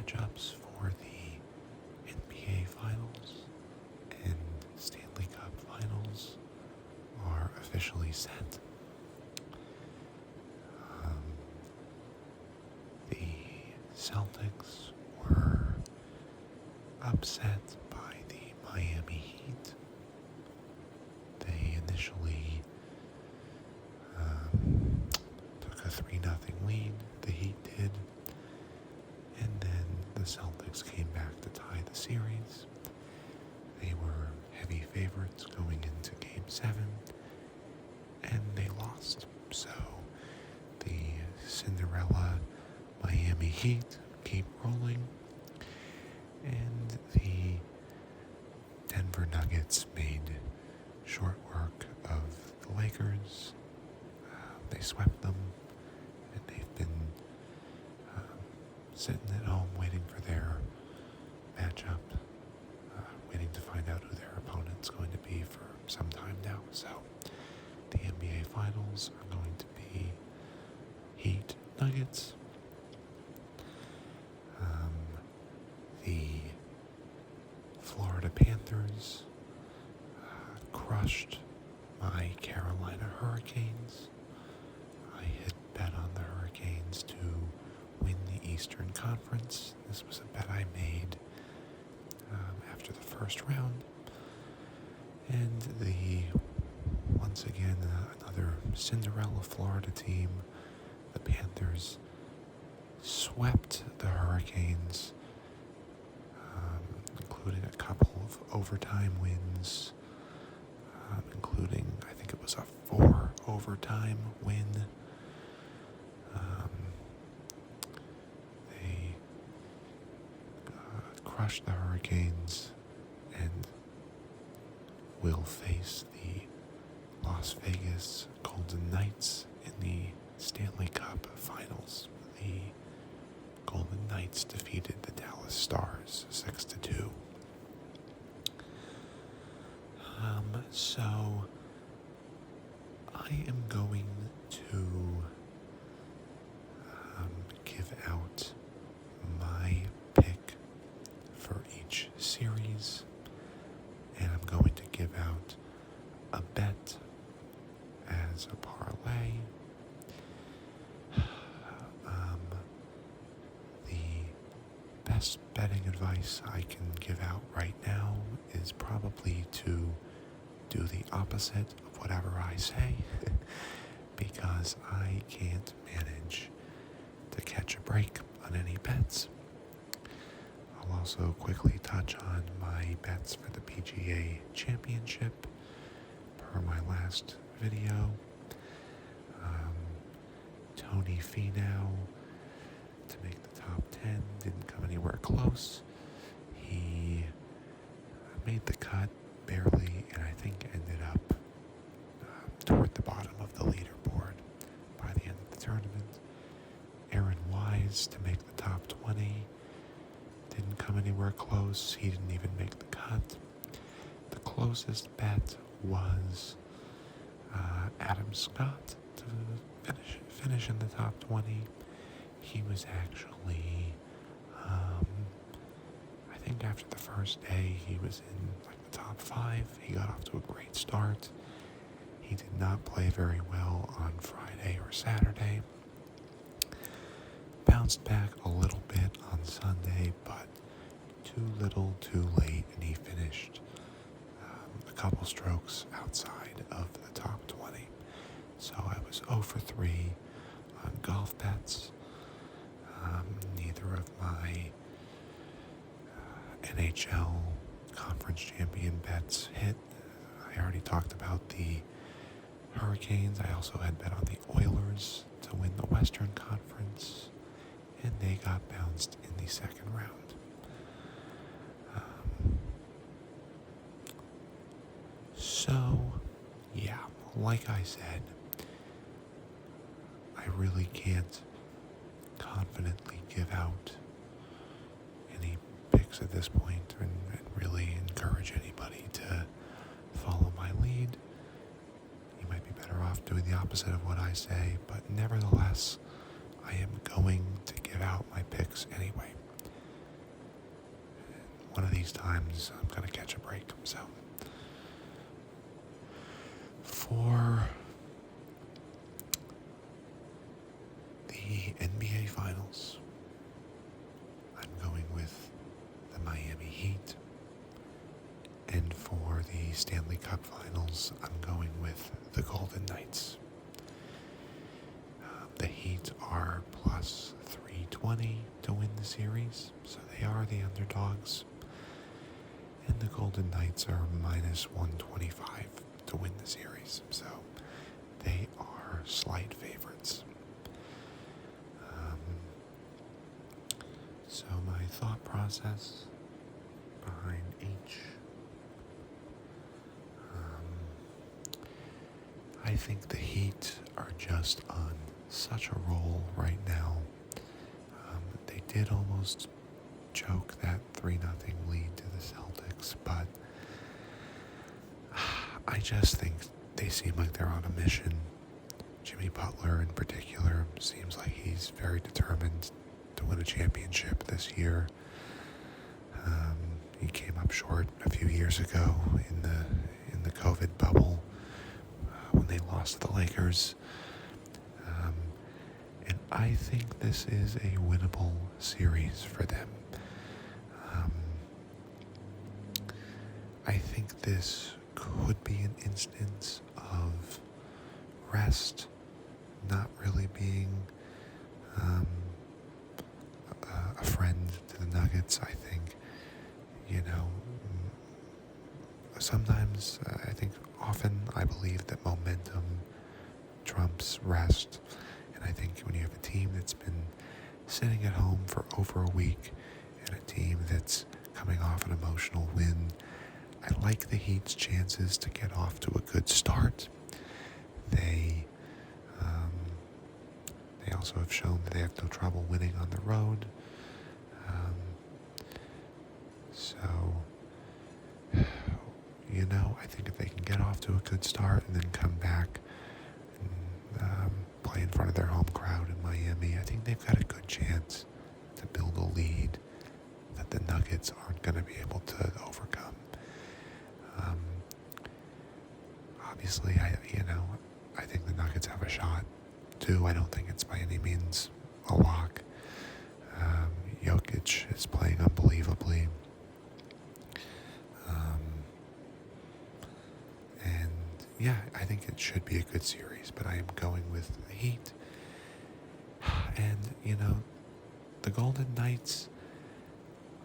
matchups for the NBA Finals and Stanley Cup Finals are officially set. The Celtics were upset by the Miami Heat. They initially took a 3-0 lead, the Heat did, and then the Celtics came back to tie the series. They were heavy favorites going into Game 7, and they lost. So the Cinderella Miami Heat keep rolling, and the Denver Nuggets made short work of the Lakers. They swept them, and they've been sitting at home waiting for their matchup, waiting to find out who their opponent's going to be for some time now. So the NBA Finals are going to be Heat Nuggets. The Florida Panthers crushed my Carolina Hurricanes. I had bet on the Hurricanes to win the Eastern Conference. This was a bet I made after the first round. And once again, another Cinderella Florida team, the Panthers, swept the Hurricanes, including a couple of overtime wins, including, I think it was a 4 overtime win. They crushed the Hurricanes and will face the Las Vegas Golden Knights in the Stanley Cup Finals. The Golden Knights defeated the Dallas Stars 6-2. So I am going to give out my pick for each series, and I'm going to give out a bet as a parlay. The best betting advice I can give out right now is probably to do the opposite of whatever I say, because I can't manage to catch a break on any bets. I'll also quickly touch on my bets for the PGA Championship per my last video. Tony Finau to make the top 10 didn't come anywhere close. He made the cut barely, and I think ended up toward the bottom of the leaderboard by the end of the tournament. Aaron Wise to make the top 20 didn't come anywhere close. He didn't even make the cut. The closest bet was Adam Scott to finish in the top 20. He was actually, I think after the first day, he was in like the top 5. He got off to a great start. He did not play very well on Friday or Saturday. Bounced back a little bit on Sunday, but too little, too late, and he finished a couple strokes outside of the top 20. So I was 0 for 3 on golf bets. Neither of my NHL conference champion bets hit. I already talked about the Hurricanes. I also had bet on the Oilers to win the Western Conference, and they got bounced in the second round. So, yeah, like I said, I really can't confidently give out any picks at this point and really encourage anybody to follow my lead. You might be better off doing the opposite of what I say, but nevertheless, I am going to give out my picks anyway. one of these times I'm going to catch a break. So for the NBA Finals, I'm going with the Miami Heat. And for the Stanley Cup Finals, I'm going with the Golden Knights. The Heat are plus 320 to win the series, so they are the underdogs. And the Golden Knights are minus 125 to win the series, so they are slight favorites. So my thought process behind each, I think the Heat are just on such a roll right now. They did almost choke that 3-0 lead to the Celtics, but I just think they seem like they're on a mission. Jimmy Butler in particular seems like he's very determined to win a championship this year. He came up short a few years ago in the COVID bubble when they lost to the Lakers. And I think this is a winnable series for them. I think this could be an instance of rest not really being a friend to the Nuggets. I think, sometimes often I believe that momentum trumps rest. And I think when you have a team that's been sitting at home for over a week and a team that's coming off an emotional win, I like the Heat's chances to get off to a good start. They also have shown that they have no trouble winning on the road. I think if they can get off to a good start and then come back and play in front of their home crowd in Miami, I think they've got a good chance to build a lead that the Nuggets aren't going to be able to overcome. Obviously, I think the Nuggets have a shot too. I don't think it's by any means a lock. Jokic is playing unbelievably. I think it should be a good series, but I am going with the Heat. And, the Golden Knights,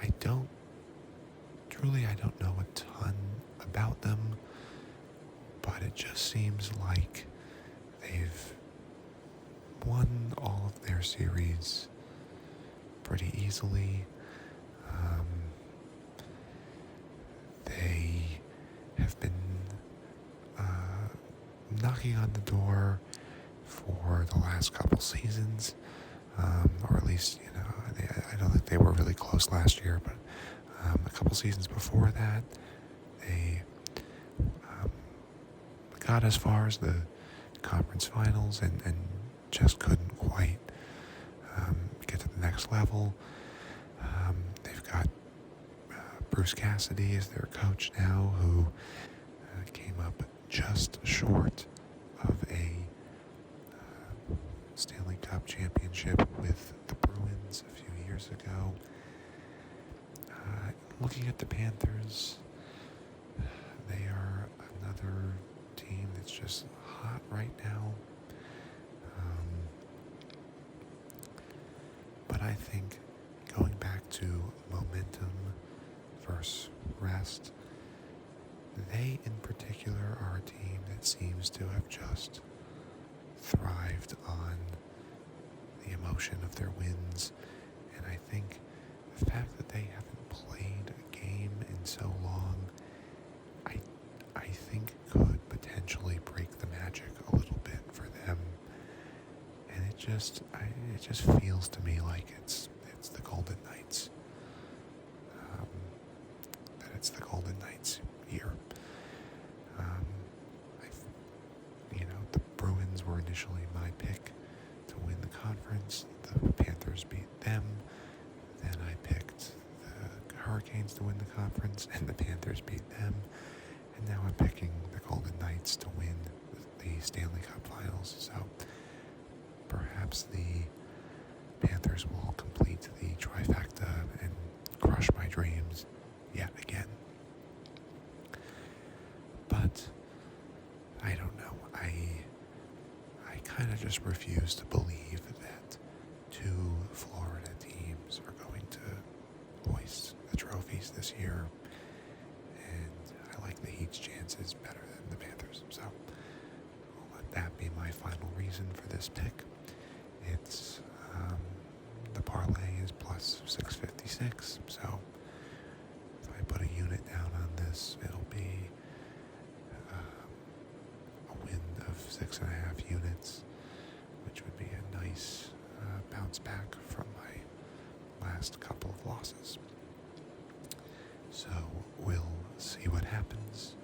I don't know a ton about them, but it just seems like they've won all of their series pretty easily. They have been knocking on the door for the last couple seasons, or at least, I don't think they were really close last year, but a couple seasons before that, they got as far as the conference finals and just couldn't quite get to the next level. They've got Bruce Cassidy as their coach now, who came up just short of a Stanley Cup championship with the Bruins a few years ago. Looking at the Panthers, they are another team that's just hot right now. But I think going back to momentum versus rest, they in particular are a team that seems to have just thrived on the emotion of their wins. And I think the fact that they haven't played a game in so long, I think could potentially break the magic a little bit for them. And it just feels to me like it's the Golden Knights. That it's the Golden Knights year. The Bruins were initially my pick to win the conference. The Panthers beat them. Then I picked the Hurricanes to win the conference, and the Panthers beat them. And now I'm picking the Golden Knights to win the Stanley Cup Finals. So perhaps the Panthers will complete the trifecta and crush my dreams yet again. But I don't know. I kind of just refuse to believe that two Florida teams are going to hoist the trophies this year. And I like the Heat's chances better than the Panthers. So I'll let that be my final reason for this pick. It's the parlay is plus 656. So if I put a unit down on this, it'll be a win of 6.5 units, which would be a nice bounce back from my last couple of losses. So we'll see what happens.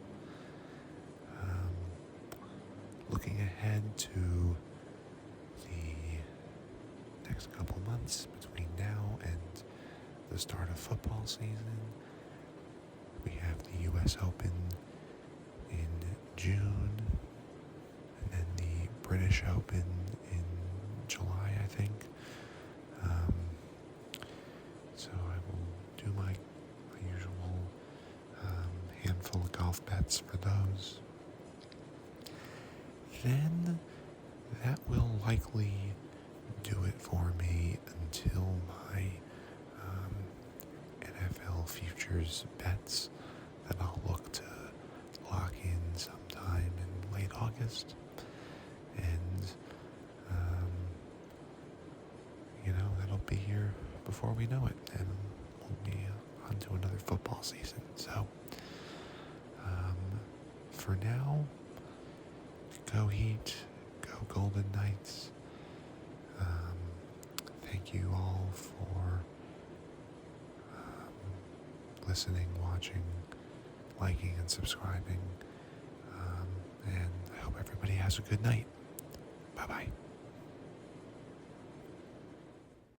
Looking ahead to the next couple months between now and the start of football season, we have the U.S. Open in June, and then the British Open in July, I think. So I will do my usual handful of golf bets for those. Then that will likely do it for me until my NFL futures bets that I'll look to lock in sometime in late August. And, that'll be here before we know it. And we'll be on to another football season. So, for now, go Heat, go Golden Knights. Thank you all for listening, watching, liking, and subscribing. And I hope everybody has a good night. Bye-bye.